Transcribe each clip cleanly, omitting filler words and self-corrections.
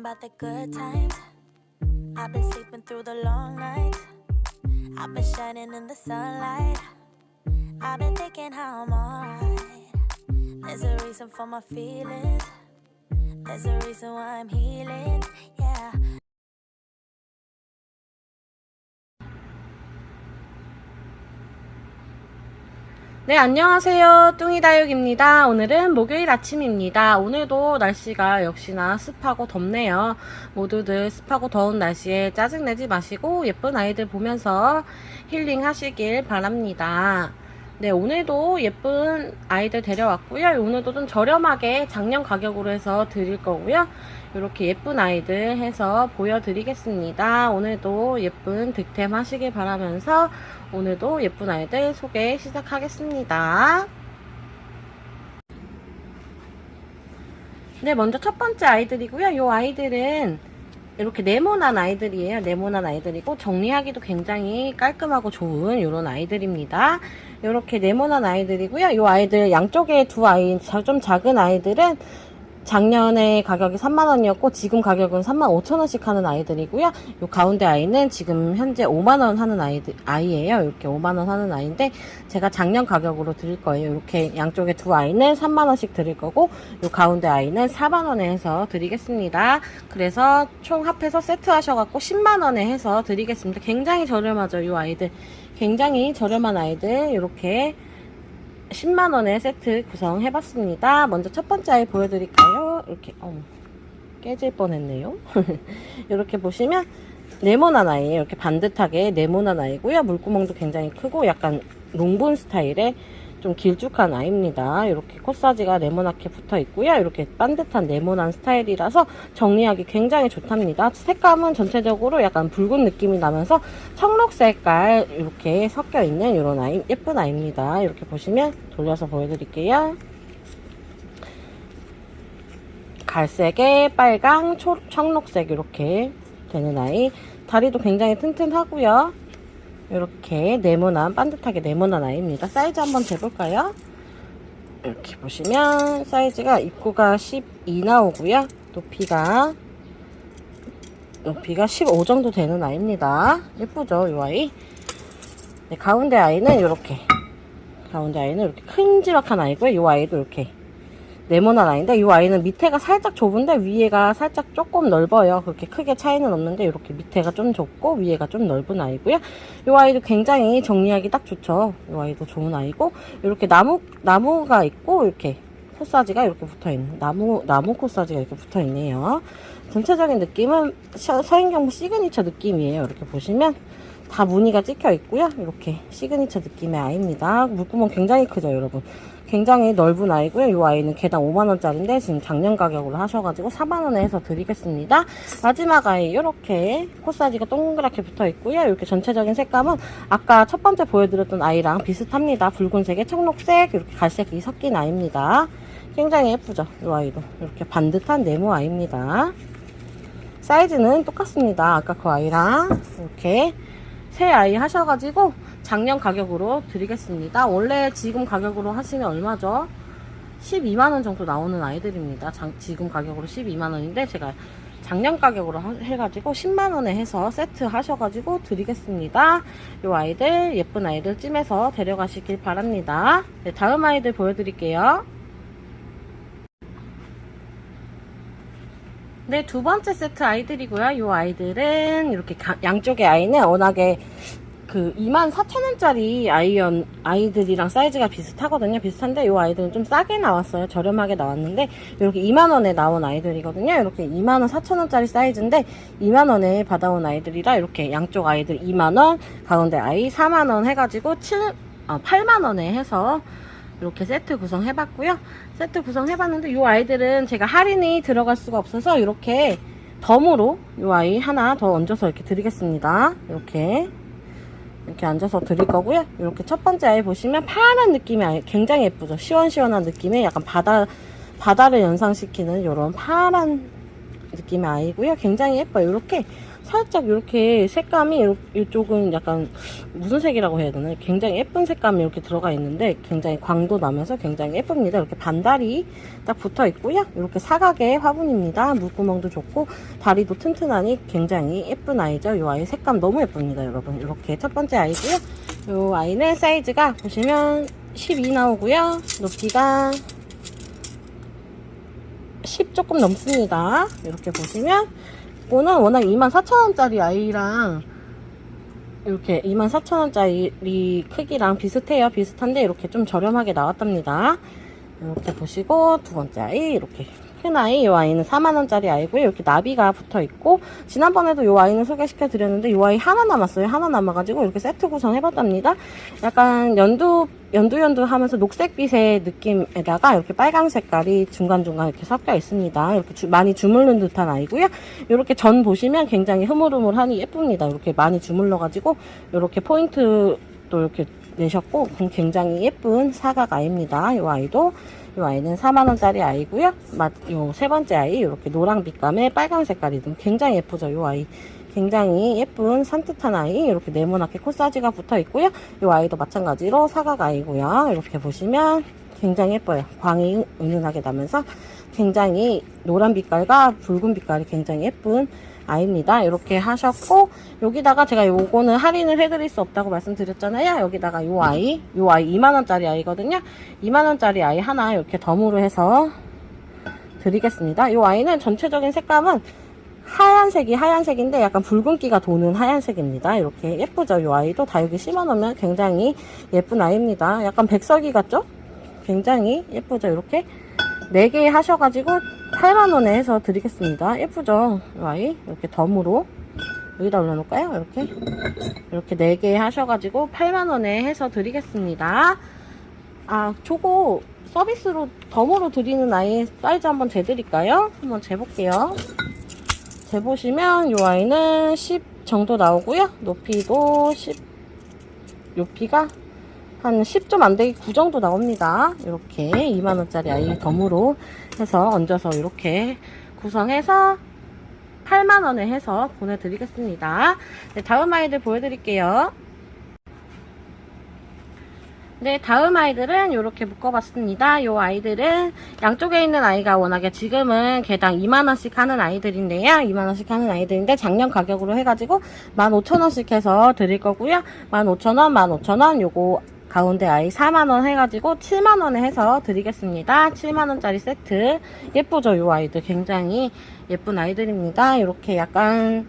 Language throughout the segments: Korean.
about the good times. I've been sleeping through the long nights. I've been shining in the sunlight. I've been thinking how I'm alright. There's a reason for my feelings. There's a reason why I'm healing. Yeah. 네, 안녕하세요. 뚱이다육입니다. 오늘은 목요일 아침입니다. 오늘도 날씨가 역시나 습하고 덥네요. 모두들 습하고 더운 날씨에 짜증내지 마시고 예쁜 아이들 보면서 힐링 하시길 바랍니다. 네, 오늘도 예쁜 아이들 데려왔고요. 오늘도 좀 저렴하게 작년 가격으로 해서 드릴 거고요. 이렇게 예쁜 아이들 해서 보여드리겠습니다. 오늘도 예쁜 득템 하시길 바라면서 오늘도 예쁜 아이들 소개 시작하겠습니다. 네, 먼저 첫 번째 아이들이고요. 이 아이들은 이렇게 네모난 아이들이에요. 네모난 아이들이고 정리하기도 굉장히 깔끔하고 좋은 이런 아이들입니다. 이렇게 네모난 아이들이고요. 이 아이들 양쪽에 두 아이, 좀 작은 아이들은 작년에 가격이 3만원이었고 지금 가격은 35,000원씩 하는 아이들이고요. 이 가운데 아이는 지금 현재 5만원 하는 아이예요. 이렇게 5만원 하는 아이인데 제가 작년 가격으로 드릴 거예요. 이렇게 양쪽에 두 아이는 3만원씩 드릴 거고 이 가운데 아이는 4만원에 해서 드리겠습니다. 그래서 총 합해서 세트 하셔갖고 10만원에 해서 드리겠습니다. 굉장히 저렴하죠. 이 아이들 굉장히 저렴한 아이들 이렇게 10만원에 세트 구성해봤습니다. 먼저 첫 번째 아이 보여드릴까요? 이렇게 깨질 뻔했네요. 이렇게 보시면 네모난 아이예요. 이렇게 반듯하게 네모난 아이고요. 물구멍도 굉장히 크고 약간 롱본 스타일의 좀 길쭉한 아이입니다. 이렇게 코사지가 네모나게 붙어 있고요. 이렇게 반듯한 네모난 스타일이라서 정리하기 굉장히 좋답니다. 색감은 전체적으로 약간 붉은 느낌이 나면서 청록 색깔 이렇게 섞여 있는 이런 아이, 예쁜 아이입니다. 이렇게 보시면 돌려서 보여드릴게요. 갈색에 빨강, 청록색 이렇게 되는 아이. 다리도 굉장히 튼튼하고요. 이렇게 네모난, 반듯하게 네모난 아이입니다. 사이즈 한번 재볼까요? 이렇게 보시면 사이즈가 입구가 12 나오고요. 높이가 15 정도 되는 아이입니다. 예쁘죠, 이 아이? 네, 가운데 아이는 이렇게 큼지막한 아이고요. 이 아이도 이렇게 네모난 아이인데 이 아이는 밑에가 살짝 좁은데 위에가 살짝 조금 넓어요. 그렇게 크게 차이는 없는데 이렇게 밑에가 좀 좁고 위에가 좀 넓은 아이고요. 이 아이도 굉장히 정리하기 딱 좋죠. 이 아이도 좋은 아이고 이렇게 나무가 있고 이렇게 코사지가 이렇게 붙어있는 나무 코사지가 이렇게 붙어있네요. 전체적인 느낌은 서인경부 시그니처 느낌이에요. 이렇게 보시면 다 무늬가 찍혀 있고요. 이렇게 시그니처 느낌의 아이입니다. 물구멍 굉장히 크죠, 여러분. 굉장히 넓은 아이고요. 이 아이는 개당 5만원짜리인데 지금 작년 가격으로 하셔가지고 4만원에 해서 드리겠습니다. 마지막 아이 이렇게 코사지가 동그랗게 붙어 있고요. 이렇게 전체적인 색감은 아까 첫 번째 보여드렸던 아이랑 비슷합니다. 붉은색에 청록색 이렇게 갈색이 섞인 아이입니다. 굉장히 예쁘죠, 이 아이도. 이렇게 반듯한 네모 아이입니다. 사이즈는 똑같습니다. 아까 그 아이랑 이렇게 새 아이 하셔가지고 작년 가격으로 드리겠습니다. 원래 지금 가격으로 하시면 얼마죠? 12만원 정도 나오는 아이들입니다. 지금 가격으로 12만원인데 제가 작년 가격으로 해가지고 10만원에 해서 세트 하셔가지고 드리겠습니다. 이 아이들 예쁜 아이들 찜해서 데려가시길 바랍니다. 네, 다음 아이들 보여드릴게요. 네, 두 번째 세트 아이들이고요. 이 아이들은 이렇게 양쪽의 아이는 워낙에 그 24,000원짜리 아이들이랑 사이즈가 비슷하거든요. 비슷한데 이 아이들은 좀 싸게 나왔어요. 저렴하게 나왔는데 이렇게 2만원에 나온 아이들이거든요. 이렇게 24,000원짜리 사이즈인데 2만원에 받아온 아이들이라 이렇게 양쪽 아이들 2만원, 가운데 아이 4만원 해가지고 8만원에 해서 이렇게 세트 구성해봤고요. 세트 구성해봤는데 이 아이들은 제가 할인이 들어갈 수가 없어서 이렇게 덤으로 이 아이 하나 더 얹어서 이렇게 드리겠습니다. 이렇게 앉아서 드릴 거고요. 이렇게 첫 번째 아이 보시면 파란 느낌이 굉장히 예쁘죠. 시원시원한 느낌의 약간 바다를 연상시키는 이런 파란 느낌의 아이고요. 굉장히 예뻐요. 이렇게 살짝 이렇게 색감이 이쪽은 약간 무슨 색이라고 해야 되나? 굉장히 예쁜 색감이 이렇게 들어가 있는데 굉장히 광도 나면서 굉장히 예쁩니다. 이렇게 반다리 딱 붙어 있고요. 이렇게 사각의 화분입니다. 물구멍도 좋고 다리도 튼튼하니 굉장히 예쁜 아이죠. 이 아이 색감 너무 예쁩니다, 여러분. 이렇게 첫 번째 아이고요. 이 아이는 사이즈가 보시면 12 나오고요. 높이가 10 조금 넘습니다. 이렇게 보시면 이거는 워낙 24,000원짜리 아이랑 이렇게 24,000원짜리 크기랑 비슷해요. 비슷한데 이렇게 좀 저렴하게 나왔답니다. 이렇게 보시고 두 번째 아이 이렇게 큰 아이, 이 아이는 4만원짜리 아이고요. 이렇게 나비가 붙어 있고 지난번에도 이 아이는 소개시켜 드렸는데 이 아이 하나 남았어요. 하나 남아가지고 이렇게 세트 구성해봤답니다. 약간 연두 하면서 녹색빛의 느낌에다가 이렇게 빨강 색깔이 중간중간 이렇게 섞여 있습니다. 이렇게 많이 주물른 듯한 아이고요. 이렇게 전 보시면 굉장히 흐물흐물하니 예쁩니다. 이렇게 많이 주물러가지고 이렇게 포인트도 이렇게 내셨고 굉장히 예쁜 사각 아이입니다. 이 아이도. 이 아이는 4만원짜리 아이고요. 요 세 번째 아이 이렇게 노랑 빛감에 빨강 색깔이 든 굉장히 예쁘죠. 이 아이 굉장히 예쁜 산뜻한 아이 이렇게 네모나게 코사지가 붙어 있고요. 이 아이도 마찬가지로 사각 아이고요. 이렇게 보시면 굉장히 예뻐요. 광이 은은하게 나면서 굉장히 노란 빛깔과 붉은 빛깔이 굉장히 예쁜 아이입니다. 이렇게 하셨고 여기다가 제가 요거는 할인을 해드릴 수 없다고 말씀드렸잖아요. 여기다가 요 아이 2만원짜리 아이거든요. 2만원짜리 아이 하나 이렇게 덤으로 해서 드리겠습니다. 요 아이는 전체적인 색감은 하얀색인데 약간 붉은기가 도는 하얀색입니다. 이렇게 예쁘죠. 요 아이도 다 여기 심어놓으면 굉장히 예쁜 아이입니다. 약간 백설기 같죠? 굉장히 예쁘죠. 이렇게 4개 하셔가지고 8만원에 해서 드리겠습니다. 예쁘죠? 이 아이 이렇게 덤으로 여기다 올려놓을까요? 이렇게 4개 하셔가지고 8만원에 해서 드리겠습니다. 아, 저거 서비스로 덤으로 드리는 아이 사이즈 한번 재드릴까요? 한번 재볼게요. 재보시면 이 아이는 10 정도 나오고요. 높이도 10, 높이가 한 10 좀 안되기 9 정도 나옵니다. 이렇게 2만원짜리 아이 덤으로 해서 얹어서 이렇게 구성해서 8만원에 해서 보내드리겠습니다. 네, 다음 아이들 보여드릴게요. 네, 다음 아이들은 이렇게 묶어봤습니다. 이 아이들은 양쪽에 있는 아이가 워낙에 지금은 개당 2만원씩 하는 아이들인데요. 2만원씩 하는 아이들인데 작년 가격으로 해가지고 15,000원씩 해서 드릴 거고요. 15,000원, 15,000원 요거 가운데 아이 4만원 해가지고 7만원에 해서 드리겠습니다. 7만원짜리 세트. 예쁘죠? 이 아이들 굉장히 예쁜 아이들입니다. 이렇게 약간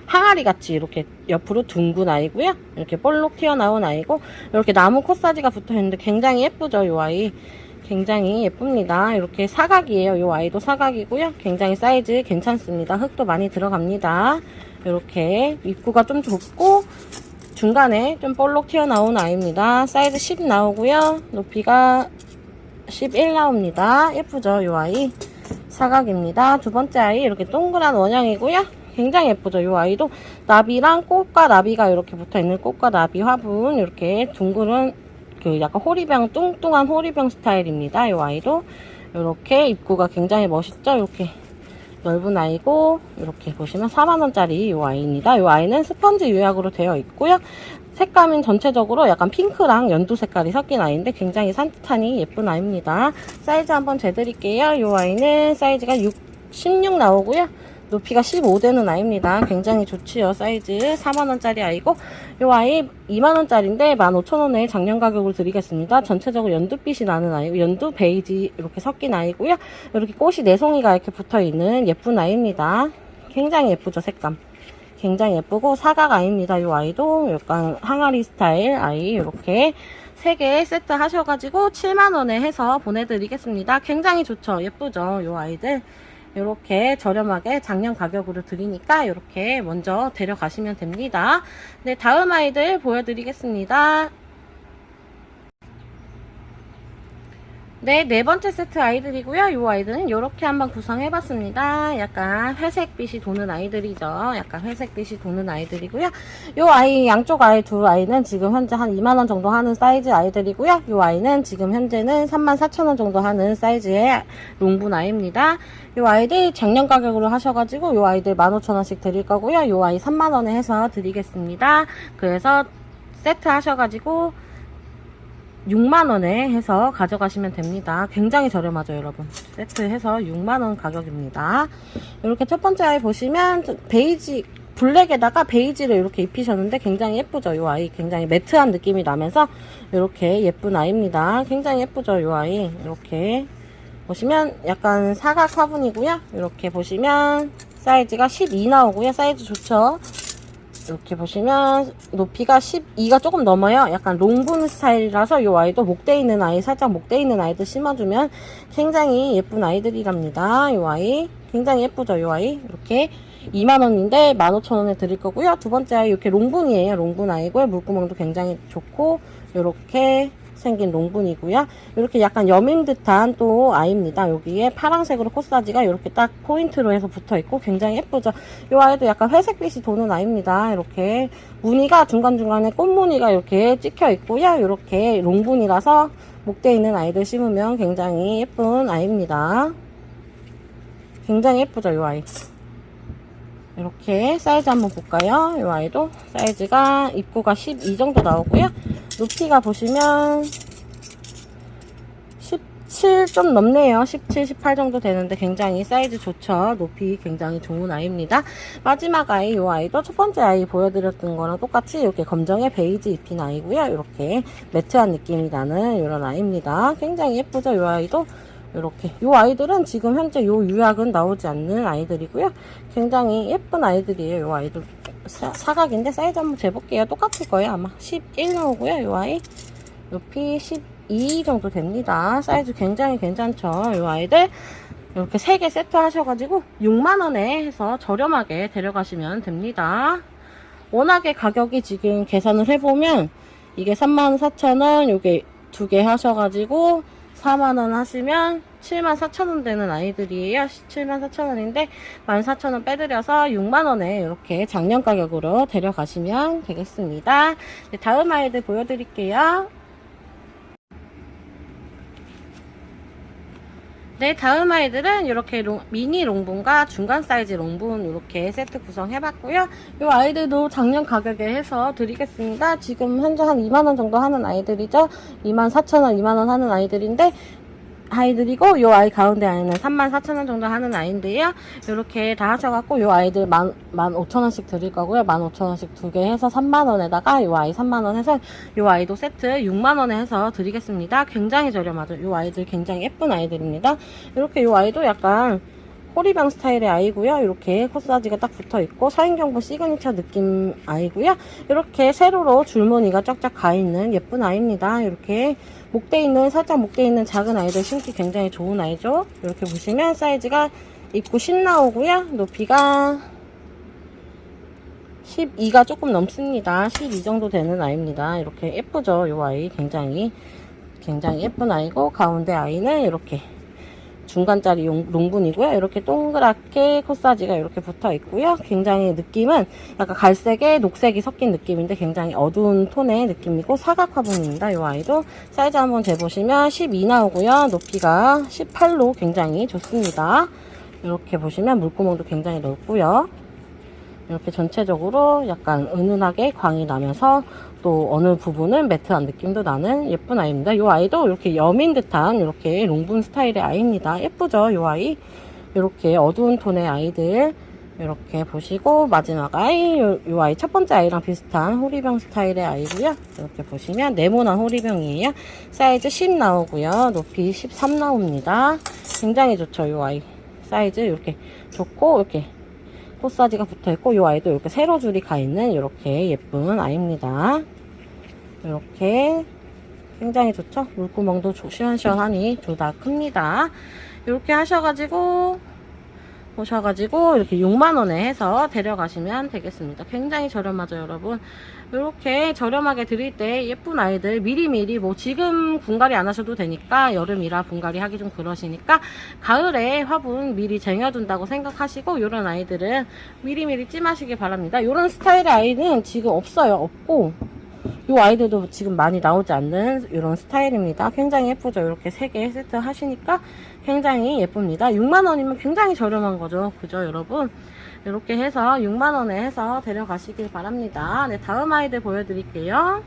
항아리 같이 이렇게 옆으로 둥근 아이고요. 이렇게 볼록 튀어나온 아이고 이렇게 나무 코사지가 붙어 있는데 굉장히 예쁘죠? 이 아이 굉장히 예쁩니다. 이렇게 사각이에요. 이 아이도 사각이고요. 굉장히 사이즈 괜찮습니다. 흙도 많이 들어갑니다. 이렇게 입구가 좀 좁고 중간에 좀 볼록 튀어나온 아이입니다. 사이즈 10 나오고요. 높이가 11 나옵니다. 예쁘죠? 이 아이 사각입니다. 두 번째 아이 이렇게 동그란 원형이고요. 굉장히 예쁘죠? 이 아이도 나비랑 꽃과 나비가 이렇게 붙어있는 꽃과 나비 화분 이렇게 둥그런 그 약간 호리병 뚱뚱한 호리병 스타일입니다. 이 아이도 이렇게 입구가 굉장히 멋있죠? 이렇게 넓은 아이고 이렇게 보시면 4만원짜리 이 아이입니다. 이 아이는 스펀지 유약으로 되어 있고요. 색감은 전체적으로 약간 핑크랑 연두 색깔이 섞인 아이인데 굉장히 산뜻하니 예쁜 아이입니다. 사이즈 한번 재드릴게요. 이 아이는 사이즈가 16 나오고요. 높이가 15되는 아이입니다. 굉장히 좋지요. 사이즈 4만원짜리 아이고 이 아이 2만원짜리인데 15,000원에 작년 가격으로 드리겠습니다. 전체적으로 연두빛이 나는 아이고 연두 베이지 이렇게 섞인 아이고요. 이렇게 꽃이 4송이가 이렇게 붙어있는 예쁜 아이입니다. 굉장히 예쁘죠? 색감 굉장히 예쁘고 사각 아이입니다. 이 아이도 약간 항아리 스타일 아이 이렇게 3개 세트 하셔가지고 7만원에 해서 보내드리겠습니다. 굉장히 좋죠? 예쁘죠? 이 아이들 이렇게 저렴하게 작년 가격으로 드리니까 이렇게 먼저 데려가시면 됩니다. 네, 다음 아이들 보여드리겠습니다. 네, 네 번째 세트 아이들이고요. 이 아이들은 이렇게 한번 구성해봤습니다. 약간 회색빛이 도는 아이들이죠. 약간 회색빛이 도는 아이들이고요. 이 아이, 양쪽 아이 두 아이는 지금 현재 한 2만원 정도 하는 사이즈 아이들이고요. 이 아이는 지금 현재는 34,000원 정도 하는 사이즈의 롱분 아이입니다. 이 아이들 작년 가격으로 하셔가지고 이 아이들 15,000원씩 드릴 거고요. 이 아이 3만원에 해서 드리겠습니다. 그래서 세트 하셔가지고 6만원에 해서 가져가시면 됩니다. 굉장히 저렴하죠, 여러분. 세트 해서 6만원 가격입니다. 이렇게 첫 번째 아이 보시면 베이지, 블랙에다가 베이지를 이렇게 입히셨는데 굉장히 예쁘죠, 이 아이. 굉장히 매트한 느낌이 나면서 이렇게 예쁜 아이입니다. 굉장히 예쁘죠, 이 아이. 이렇게 보시면 약간 사각 화분이고요. 이렇게 보시면 사이즈가 12 나오고요. 사이즈 좋죠. 이렇게 보시면 높이가 12가 조금 넘어요. 약간 롱분 스타일이라서 이 아이도 목대 있는 아이, 살짝 목대 있는 아이들 심어주면 굉장히 예쁜 아이들이랍니다. 이 아이 굉장히 예쁘죠, 이 아이. 이렇게 2만원인데 15,000원에 드릴 거고요. 두 번째 아이 이렇게 롱분이에요. 롱분 아이고요. 물구멍도 굉장히 좋고 이렇게 생긴 롱분이고요. 이렇게 약간 여민 듯한 또 아이입니다. 여기에 파란색으로 코사지가 이렇게 딱 포인트로 해서 붙어 있고 굉장히 예쁘죠. 이 아이도 약간 회색빛이 도는 아이입니다. 이렇게 무늬가 중간중간에 꽃무늬가 이렇게 찍혀 있고요. 이렇게 롱분이라서 목대 있는 아이들 심으면 굉장히 예쁜 아이입니다. 굉장히 예쁘죠, 이 아이. 이렇게 사이즈 한번 볼까요? 이 아이도 사이즈가 입구가 12 정도 나오고요. 높이가 보시면 17 좀 넘네요. 17, 18 정도 되는데 굉장히 사이즈 좋죠. 높이 굉장히 좋은 아이입니다. 마지막 아이, 이 아이도 첫 번째 아이 보여드렸던 거랑 똑같이 이렇게 검정에 베이지 입힌 아이고요. 이렇게 매트한 느낌이 나는 이런 아이입니다. 굉장히 예쁘죠, 이 아이도. 이렇게 이 아이들은 지금 현재 요 유약은 나오지 않는 아이들이고요. 굉장히 예쁜 아이들이에요. 이 아이들 사각인데 사이즈 한번 재볼게요. 똑같을 거예요. 아마 11 나오고요. 이 아이 높이 12 정도 됩니다. 사이즈 굉장히 괜찮죠. 이 아이들 이렇게 3개 세트 하셔가지고 6만원에 해서 저렴하게 데려가시면 됩니다. 워낙에 가격이 지금 계산을 해보면 이게 34,000원, 요게 2개 하셔가지고 4만원 하시면 74,000원 되는 아이들이에요. 74,000원인데 14,000원 빼드려서 6만원에 이렇게 작년 가격으로 데려가시면 되겠습니다. 네, 다음 아이들 보여드릴게요. 네, 다음 아이들은 이렇게 미니 롱분과 중간 사이즈 롱분 이렇게 세트 구성해봤고요. 이 아이들도 작년 가격에 해서 드리겠습니다. 지금 현재 한 2만원 정도 하는 아이들이죠. 24,000원, 2만원 하는 아이들인데 아이들이고 이 아이 가운데 아이는 34,000원 정도 하는 아이인데요. 이렇게 다 하셔갖고 이 아이들 15,000원씩 드릴 거고요. 15,000원씩 2개 해서 3만원에다가 이 아이 3만원 해서 이 아이도 세트 6만원에 해서 드리겠습니다. 굉장히 저렴하죠. 이 아이들 굉장히 예쁜 아이들입니다. 이렇게 이 아이도 약간 호리병 스타일의 아이고요. 이렇게 코사지가 딱 붙어있고 서인경부 시그니처 느낌 아이고요. 이렇게 세로로 줄무늬가 쫙쫙 가있는 예쁜 아이입니다. 이렇게 목대 있는 살짝 목대 있는 작은 아이들 심기 굉장히 좋은 아이죠. 이렇게 보시면 사이즈가 입구 10 나오고요. 높이가 12가 조금 넘습니다. 12 정도 되는 아이입니다. 이렇게 예쁘죠. 이 아이 굉장히 예쁜 아이고 가운데 아이는 이렇게 중간짜리 롱분이고요. 이렇게 동그랗게 코사지가 이렇게 붙어 있고요. 굉장히 느낌은 약간 갈색에 녹색이 섞인 느낌인데 굉장히 어두운 톤의 느낌이고 사각 화분입니다. 이 아이도 사이즈 한번 재보시면 12 나오고요. 높이가 18로 굉장히 좋습니다. 이렇게 보시면 물구멍도 굉장히 넓고요. 이렇게 전체적으로 약간 은은하게 광이 나면서 또 어느 부분은 매트한 느낌도 나는 예쁜 아이입니다. 이 아이도 이렇게 여민 듯한 이렇게 롱분 스타일의 아이입니다. 예쁘죠? 이 아이 이렇게 어두운 톤의 아이들 이렇게 보시고 마지막 아이 이 아이 첫 번째 아이랑 비슷한 호리병 스타일의 아이고요. 이렇게 보시면 네모난 호리병이에요. 사이즈 10 나오고요. 높이 13 나옵니다. 굉장히 좋죠? 이 아이 사이즈 이렇게 좋고 이렇게 코사지가 붙어있고 이 아이도 이렇게 세로 줄이 가있는 이렇게 예쁜 아이입니다. 이렇게 굉장히 좋죠? 물구멍도 시원시원하니 둘 다 큽니다. 이렇게 하셔가지고 오셔가지고 이렇게 6만원에 해서 데려가시면 되겠습니다. 굉장히 저렴하죠, 여러분. 이렇게 저렴하게 드릴 때 예쁜 아이들 미리미리 뭐 지금 분갈이 안 하셔도 되니까, 여름이라 분갈이 하기 좀 그러시니까 가을에 화분 미리 쟁여둔다고 생각하시고 이런 아이들은 미리미리 찜하시길 바랍니다. 이런 스타일의 아이는 지금 없어요. 없고 이 아이들도 지금 많이 나오지 않는 이런 스타일입니다. 굉장히 예쁘죠. 이렇게 3개 세트 하시니까 굉장히 예쁩니다. 6만원이면 굉장히 저렴한 거죠. 그죠, 여러분? 이렇게 해서 6만원에 해서 데려가시길 바랍니다. 네, 다음 아이들 보여드릴게요.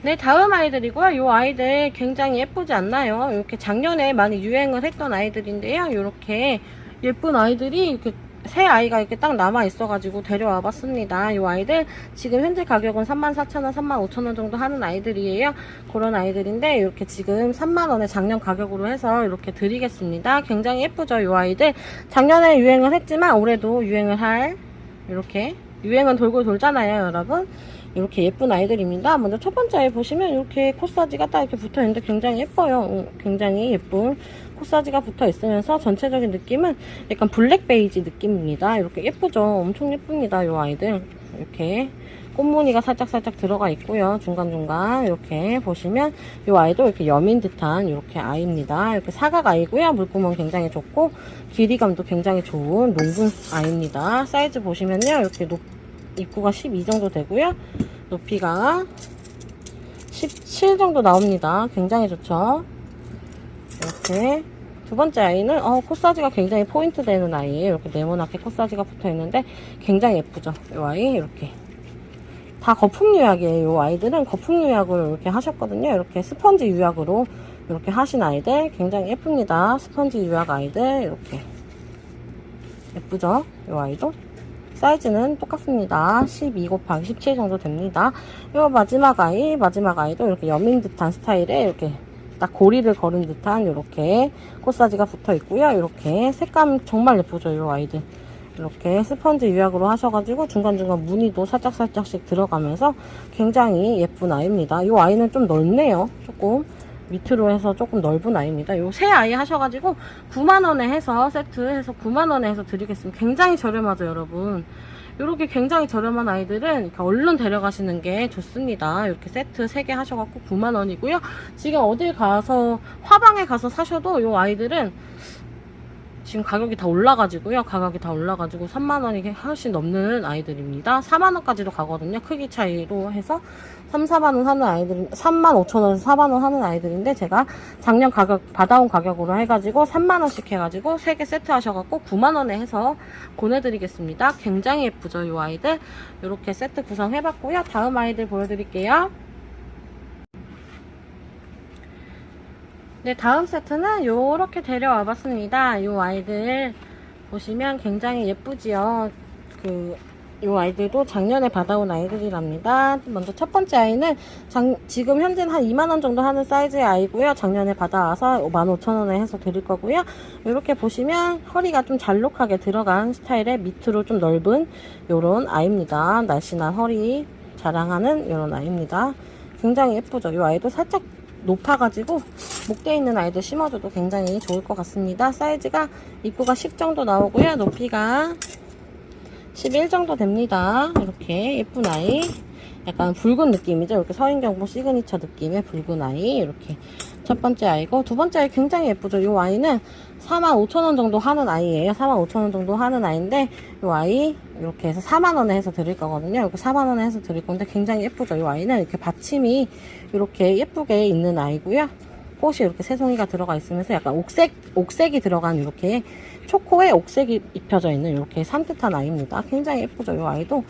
네, 다음 아이들이고요. 이 아이들 굉장히 예쁘지 않나요? 이렇게 작년에 많이 유행을 했던 아이들인데요. 이렇게 예쁜 아이들이 이렇게 새 아이가 이렇게 딱 남아 있어가지고 데려와 봤습니다. 이 아이들 지금 현재 가격은 34,000원, 35,000원 정도 하는 아이들이에요. 그런 아이들인데 이렇게 지금 3만원에 작년 가격으로 해서 이렇게 드리겠습니다. 굉장히 예쁘죠, 이 아이들. 작년에 유행을 했지만 올해도 유행을 할, 이렇게 유행은 돌고 돌잖아요, 여러분. 이렇게 예쁜 아이들입니다. 먼저 첫 번째 아이 보시면 이렇게 코사지가 딱 이렇게 붙어 있는데 굉장히 예뻐요. 굉장히 예쁜 코사지가 붙어 있으면서 전체적인 느낌은 약간 블랙 베이지 느낌입니다. 이렇게 예쁘죠. 엄청 예쁩니다, 이 아이들. 이렇게 꽃무늬가 살짝살짝 들어가 있고요. 중간중간 이렇게 보시면 이 아이도 이렇게 여민 듯한 이렇게 아이입니다. 이렇게 사각 아이고요. 물구멍 굉장히 좋고 길이감도 굉장히 좋은 농분 아이입니다. 사이즈 보시면요. 이렇게 입구가 12 정도 되고요. 높이가 17 정도 나옵니다. 굉장히 좋죠. 이렇게 두 번째 아이는 코사지가 굉장히 포인트 되는 아이예요. 이렇게 네모나게 코사지가 붙어 있는데 굉장히 예쁘죠. 이 아이 이렇게 다 거품 유약이에요. 이 아이들은 거품 유약을 이렇게 하셨거든요. 이렇게 스펀지 유약으로 이렇게 하신 아이들 굉장히 예쁩니다. 스펀지 유약 아이들 이렇게 예쁘죠. 이 아이도 사이즈는 똑같습니다. 12 곱하기 17 정도 됩니다. 이 마지막 아이도 이렇게 여민 듯한 스타일에 이렇게 딱 고리를 걸은 듯한 이렇게 코사지가 붙어 있고요. 이렇게 색감 정말 예쁘죠, 이 아이들. 이렇게 스펀지 유약으로 하셔가지고 중간중간 무늬도 살짝살짝씩 들어가면서 굉장히 예쁜 아이입니다. 이 아이는 좀 넓네요. 조금 밑으로 해서 조금 넓은 아이입니다. 요 새 아이 하셔가지고 9만원에 해서 세트해서 9만원에 해서 드리겠습니다. 굉장히 저렴하죠, 여러분. 이렇게 굉장히 저렴한 아이들은 이렇게 얼른 데려가시는 게 좋습니다. 이렇게 세트 3개 하셔갖고 9만원이고요. 지금 어딜 가서 화방에 가서 사셔도 이 아이들은 지금 가격이 다 올라가지고요. 가격이 다 올라가지고 3만원이 훨씬 넘는 아이들입니다. 4만원까지도 가거든요. 크기 차이로 해서 3, 4만원 하는 아이들, 35,000원에서 4만원 하는 아이들인데 제가 작년 가격, 받아온 가격으로 해가지고 3만원씩 해가지고 3개 세트 하셔갖고 9만원에 해서 보내드리겠습니다. 굉장히 예쁘죠, 이 아이들. 이렇게 세트 구성해봤고요. 다음 아이들 보여드릴게요. 네, 다음 세트는 요렇게 데려와 봤습니다. 요 아이들 보시면 굉장히 예쁘지요. 요 아이들도 작년에 받아온 아이들이랍니다. 먼저 첫 번째 아이는 지금 현재는 한 2만원 정도 하는 사이즈의 아이고요. 작년에 받아와서 15,000원에 해서 드릴 거고요. 이렇게 보시면 허리가 좀 잘록하게 들어간 스타일의 밑으로 좀 넓은 요런 아이입니다. 날씬한 허리 자랑하는 요런 아이입니다. 굉장히 예쁘죠. 요 아이도 살짝 높아가지고 목대에 있는 아이들 심어줘도 굉장히 좋을 것 같습니다. 사이즈가 입구가 10 정도 나오고요. 높이가 11 정도 됩니다. 이렇게 예쁜 아이, 약간 붉은 느낌이죠. 이렇게 서인경보 시그니처 느낌의 붉은 아이. 이렇게 첫 번째 아이고, 두 번째 아이 굉장히 예쁘죠. 이 아이는 45,000원 정도 하는 아이예요. 45,000원 정도 하는 아이인데 이 아이 이렇게 해서 4만원에 해서 드릴 거거든요. 이렇게 4만원에 해서 드릴 건데 굉장히 예쁘죠. 이 아이는 이렇게 받침이 이렇게 예쁘게 있는 아이고요. 꽃이 이렇게 새송이가 들어가 있으면서 약간 옥색이 들어간 이렇게 초코에 옥색이 입혀져 있는 이렇게 산뜻한 아이입니다. 굉장히 예쁘죠. 이 아이도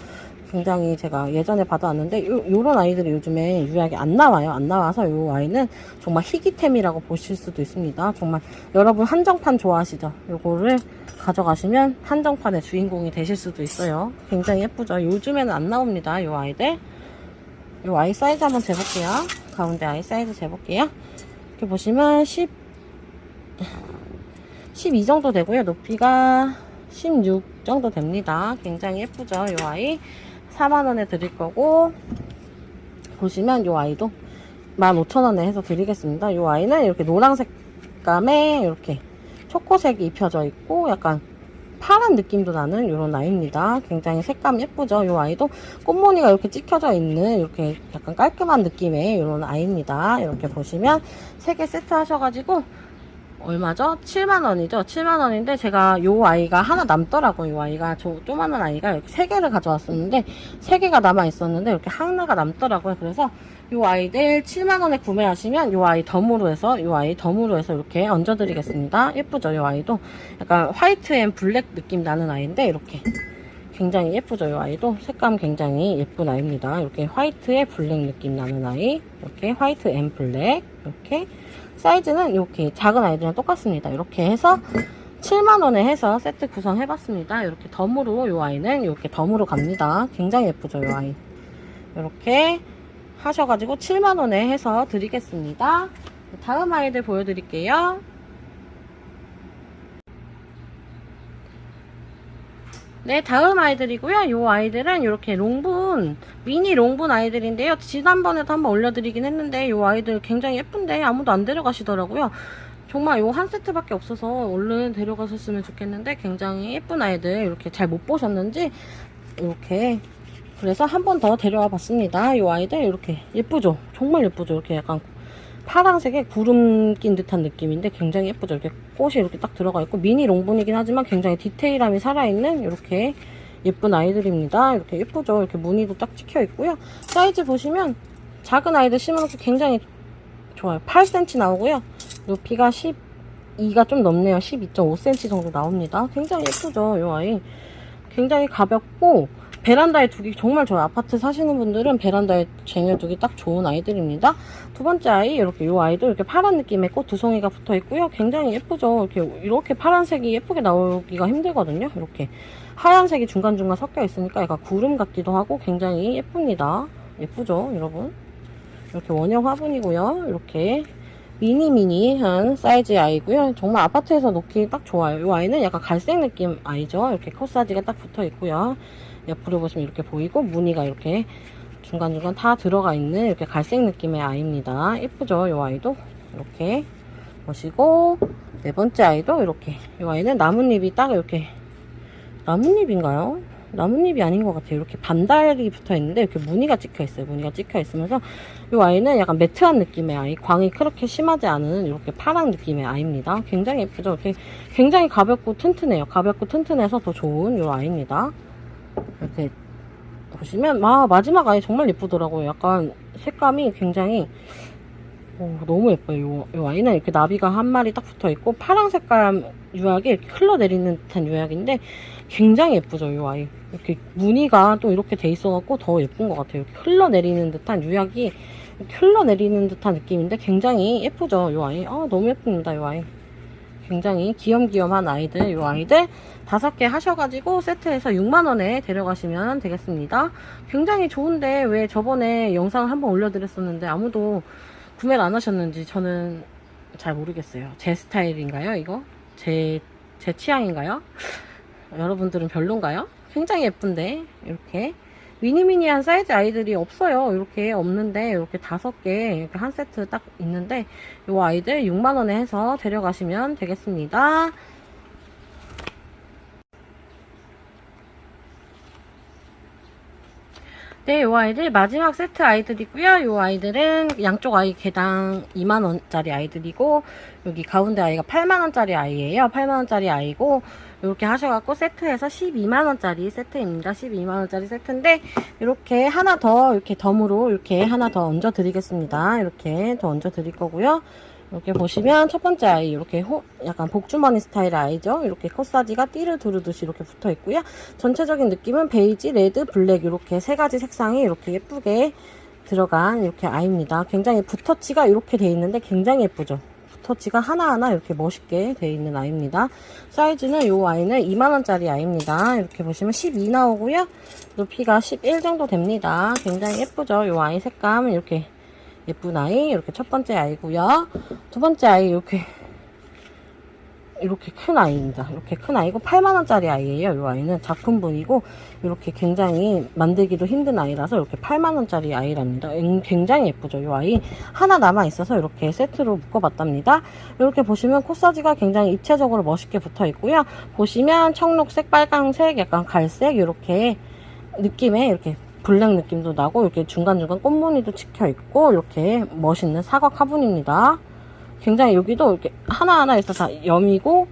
굉장히 제가 예전에 받아왔는데 요런 아이들이 요즘에 유약이 안 나와요. 안 나와서 이 아이는 정말 희귀템이라고 보실 수도 있습니다. 정말 여러분 한정판 좋아하시죠? 요거를 가져가시면 한정판의 주인공이 되실 수도 있어요. 굉장히 예쁘죠? 요즘에는 안 나옵니다. 이 아이들. 이 아이 사이즈 한번 재볼게요. 가운데 아이 사이즈 재볼게요. 이렇게 보시면 12 정도 되고요. 높이가 16 정도 됩니다. 굉장히 예쁘죠? 이 아이 4만원에 드릴 거고, 보시면 이 아이도 15,000원에 해서 드리겠습니다. 이 아이는 이렇게 노란색 색감에 이렇게 초코색이 입혀져 있고 약간 파란 느낌도 나는 이런 아이입니다. 굉장히 색감 예쁘죠. 이 아이도 꽃무늬가 이렇게 찍혀져 있는 이렇게 약간 깔끔한 느낌의 이런 아이입니다. 이렇게 보시면 3개 세트 하셔가지고 얼마죠? 7만원이죠. 7만원인데 제가 요 아이가 하나 남더라고요. 요 아이가 조그만한 아이가 이렇게 3개를 가져왔었는데 3개가 남아있었는데 이렇게 하나가 남더라고요. 그래서 요 아이들 7만원에 구매하시면 요 아이 덤으로 해서 이렇게 얹어드리겠습니다. 예쁘죠? 요 아이도 약간 화이트 앤 블랙 느낌 나는 아이인데 이렇게 굉장히 예쁘죠? 요 아이도 색감 굉장히 예쁜 아이입니다. 이렇게 화이트에 블랙 느낌 나는 아이, 이렇게 화이트 앤 블랙, 이렇게 사이즈는 이렇게 작은 아이들이랑 똑같습니다. 이렇게 해서 7만원에 해서 세트 구성해봤습니다. 이렇게 덤으로 요 아이는 이렇게 덤으로 갑니다. 굉장히 예쁘죠? 요 아이 이렇게 하셔가지고 7만원에 해서 드리겠습니다. 다음 아이들 보여드릴게요. 네, 다음 아이들이고요. 요 아이들은 이렇게 롱분, 미니 롱분 아이들인데요. 지난번에도 한번 올려드리긴 했는데 요 아이들 굉장히 예쁜데 아무도 안 데려가시더라고요. 정말 요 한 세트밖에 없어서 얼른 데려가셨으면 좋겠는데 굉장히 예쁜 아이들 이렇게 잘 못 보셨는지 이렇게 그래서 한 번 더 데려와 봤습니다. 요 아이들 이렇게 예쁘죠? 정말 예쁘죠? 이렇게 약간 파란색에 구름 낀 듯한 느낌인데 굉장히 예쁘죠? 이렇게 꽃이 이렇게 딱 들어가 있고 미니 롱분이긴 하지만 굉장히 디테일함이 살아있는 이렇게 예쁜 아이들입니다. 이렇게 예쁘죠? 이렇게 무늬도 딱 찍혀 있고요. 사이즈 보시면 작은 아이들 심어놓기 굉장히 좋아요. 8cm 나오고요. 높이가 12가 좀 넘네요. 12.5cm 정도 나옵니다. 굉장히 예쁘죠? 이 아이 굉장히 가볍고 베란다에 두기 정말 좋아요. 아파트 사시는 분들은 베란다에 쟁여두기 딱 좋은 아이들입니다. 두 번째 아이 이렇게 요 아이도 이렇게 파란 느낌의 꽃 2송이가 붙어 있고요. 굉장히 예쁘죠. 이렇게 파란색이 예쁘게 나오기가 힘들거든요. 이렇게 하얀색이 중간중간 섞여 있으니까 약간 구름 같기도 하고 굉장히 예쁩니다. 예쁘죠, 여러분? 이렇게 원형 화분이고요. 이렇게 미니미니한 사이즈의 아이고요. 정말 아파트에서 놓기 딱 좋아요. 이 아이는 약간 갈색 느낌 아이죠. 이렇게 컷사지가 딱 붙어 있고요. 옆으로 보시면 이렇게 보이고 무늬가 이렇게 중간중간 다 들어가 있는 이렇게 갈색 느낌의 아이입니다. 예쁘죠? 이 아이도 이렇게 보시고 네 번째 아이도 이렇게 이 아이는 나뭇잎이 딱 이렇게 나뭇잎인가요? 나뭇잎이 아닌 것 같아요. 이렇게 반달이 붙어 있는데 이렇게 무늬가 찍혀 있어요. 무늬가 찍혀 있으면서 이 아이는 약간 매트한 느낌의 아이, 광이 그렇게 심하지 않은 이렇게 파란 느낌의 아이입니다. 굉장히 예쁘죠? 이렇게 굉장히 가볍고 튼튼해요. 가볍고 튼튼해서 더 좋은 이 아이입니다. 이렇게 보시면 마지막 아이 정말 예쁘더라고요. 약간 색감이 굉장히 너무 예뻐요. 이 아이는 이렇게 나비가 한 마리 딱 붙어 있고 파란 색깔 유약이 이렇게 흘러내리는 듯한 유약인데 굉장히 예쁘죠. 이 아이 이렇게 무늬가 또 이렇게 돼 있어갖고 더 예쁜 것 같아요. 이렇게 흘러내리는 듯한 유약이 이렇게 흘러내리는 듯한 느낌인데 굉장히 예쁘죠. 이 아이 너무 예쁩니다. 이 아이 굉장히 귀염귀염한 아이들, 이 아이들 5개 하셔가지고 세트해서 6만원에 데려가시면 되겠습니다. 굉장히 좋은데 왜 저번에 영상을 한번 올려드렸었는데 아무도 구매를 안 하셨는지 저는 잘 모르겠어요. 제 스타일인가요, 이거? 제 취향인가요? 여러분들은 별론가요? 굉장히 예쁜데 이렇게 미니미니한 사이즈 아이들이 없어요. 이렇게 없는데 이렇게 5개 이렇게 한 세트 딱 있는데 이 아이들 6만원에 해서 데려가시면 되겠습니다. 네, 이 아이들 마지막 세트 아이들이고요. 이 아이들은 양쪽 아이 개당 2만원짜리 아이들이고 여기 가운데 아이가 8만원짜리 아이예요. 8만원짜리 아이고 이렇게 하셔갖고 세트해서 12만원짜리 세트입니다. 12만원짜리 세트인데 이렇게 하나 더 이렇게 덤으로 이렇게 하나 더 얹어 드리겠습니다. 이렇게 더 얹어 드릴 거고요. 이렇게 보시면 첫 번째 아이 이렇게 약간 복주머니 스타일의 아이죠. 이렇게 컷사지가 띠를 두르듯이 이렇게 붙어 있고요. 전체적인 느낌은 베이지, 레드, 블랙 이렇게 3가지 색상이 이렇게 예쁘게 들어간 이렇게 아이입니다. 굉장히 붓터치가 이렇게 돼 있는데 굉장히 예쁘죠. 붓터치가 하나하나 이렇게 멋있게 돼 있는 아이입니다. 사이즈는 이 아이는 2만원짜리 아이입니다. 이렇게 보시면 12 나오고요. 높이가 11 정도 됩니다. 굉장히 예쁘죠. 이 아이 색감은 이렇게 예쁜 아이, 이렇게 첫 번째 아이고요. 두 번째 아이 이렇게 큰 아이입니다. 이렇게 큰 아이고 8만원짜리 아이예요. 이 아이는 작품분이고 이렇게 굉장히 만들기도 힘든 아이라서 이렇게 8만원짜리 아이랍니다. 굉장히 예쁘죠. 이 아이 하나 남아있어서 이렇게 세트로 묶어봤답니다. 이렇게 보시면 코사지가 굉장히 입체적으로 멋있게 붙어 있고요. 보시면 청록색, 빨강색, 약간 갈색 이렇게 느낌의 이렇게 블랙 느낌도 나고 이렇게 중간중간 꽃무늬도 찍혀 있고 이렇게 멋있는 사각 화분입니다. 굉장히 여기도 이렇게 하나하나에서 다 염이고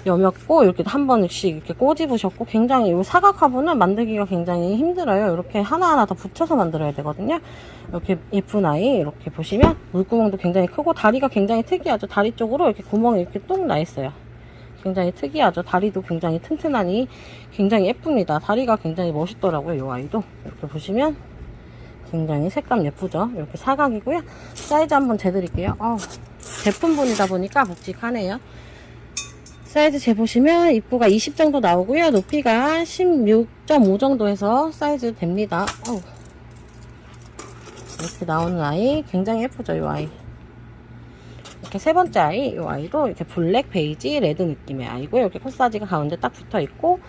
염였고 이렇게 한 번씩 이렇게 꼬집으셨고 굉장히 이 사각 화분은 만들기가 굉장히 힘들어요. 이렇게 하나하나 다 붙여서 만들어야 되거든요. 이렇게 예쁜 아이 이렇게 보시면 물구멍도 굉장히 크고 다리가 굉장히 특이하죠. 다리 쪽으로 이렇게 구멍이 이렇게 뚝 나 있어요. 굉장히 특이하죠. 다리도 굉장히 튼튼하니 굉장히 예쁩니다. 다리가 굉장히 멋있더라고요. 이 아이도 이렇게 보시면 굉장히 색감 예쁘죠. 이렇게 사각이고요. 사이즈 한번 재드릴게요. 제품분이다 보니까 묵직하네요. 사이즈 재보시면 입구가 20 정도 나오고요. 높이가 16.5 정도 해서 사이즈 됩니다. 이렇게 나오는 아이 굉장히 예쁘죠. 이 아이 이렇게 세 번째 아이, 이 아이도 이렇게 블랙, 베이지, 레드 느낌의 아이고 이렇게 코사지가 가운데 딱 붙어 있고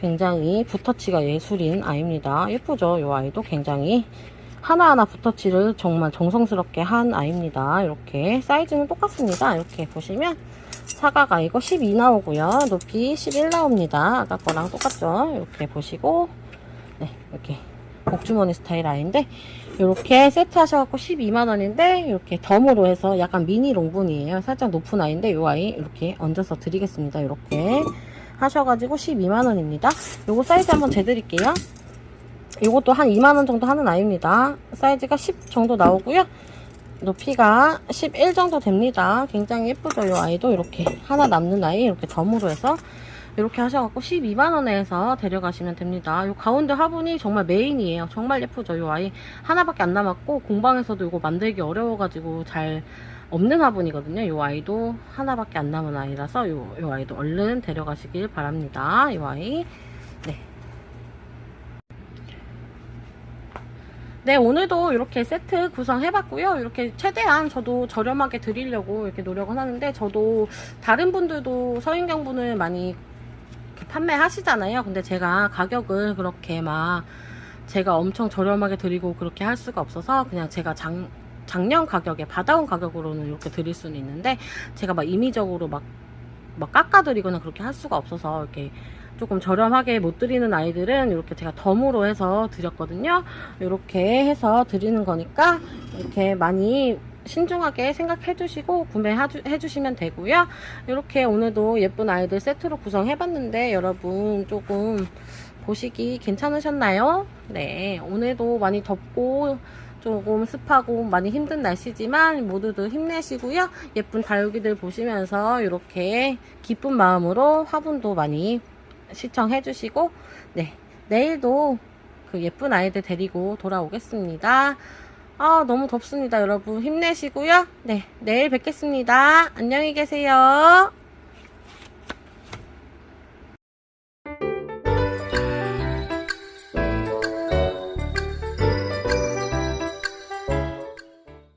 굉장히 붓터치가 예술인 아이입니다. 예쁘죠? 이 아이도 굉장히 하나하나 붓터치를 정말 정성스럽게 한 아이입니다. 이렇게 사이즈는 똑같습니다. 이렇게 보시면 사각 아이고 12 나오고요. 높이 11 나옵니다. 아까 거랑 똑같죠? 이렇게 보시고 네, 이렇게 복주머니 스타일 아이인데 이렇게 세트 하셔갖고 12만원인데 이렇게 덤으로 해서 약간 미니 롱분이에요. 살짝 높은 아이인데 이 아이 이렇게 얹어서 드리겠습니다. 이렇게 하셔가지고 12만원입니다. 요거 사이즈 한번 재드릴게요. 요것도 한 2만원 정도 하는 아이입니다. 사이즈가 10 정도 나오고요. 높이가 11 정도 됩니다. 굉장히 예쁘죠. 이 아이도 이렇게 하나 남는 아이 이렇게 덤으로 해서 이렇게 하셔갖고 12만원에 해서 데려가시면 됩니다. 이 가운데 화분이 정말 메인이에요. 정말 예쁘죠. 이 아이 하나밖에 안 남았고 공방에서도 이거 만들기 어려워가지고 잘 없는 화분이거든요. 이 아이도 하나밖에 안 남은 아이라서 이 아이도 얼른 데려가시길 바랍니다. 이 아이 네, 오늘도 이렇게 세트 구성해봤고요. 이렇게 최대한 저도 저렴하게 드리려고 이렇게 노력은 하는데 저도 다른 분들도 서인경분을 많이 판매하시잖아요. 근데 제가 가격을 그렇게 막 제가 엄청 저렴하게 드리고 그렇게 할 수가 없어서 그냥 제가 작년 가격에 받아온 가격으로는 이렇게 드릴 수는 있는데 제가 막 임의적으로 막 깎아드리거나 그렇게 할 수가 없어서 이렇게 조금 저렴하게 못 드리는 아이들은 이렇게 제가 덤으로 해서 드렸거든요. 이렇게 해서 드리는 거니까 이렇게 많이 신중하게 생각해 주시고 구매해 주시면 되고요. 이렇게 오늘도 예쁜 아이들 세트로 구성해봤는데 여러분 조금 보시기 괜찮으셨나요? 네, 오늘도 많이 덥고 조금 습하고 많이 힘든 날씨지만 모두들 힘내시고요. 예쁜 다육이들 보시면서 이렇게 기쁜 마음으로 화분도 많이 시청해 주시고 네, 내일도 그 예쁜 아이들 데리고 돌아오겠습니다. 너무 덥습니다. 여러분 힘내시고요. 네, 내일 뵙겠습니다. 안녕히 계세요.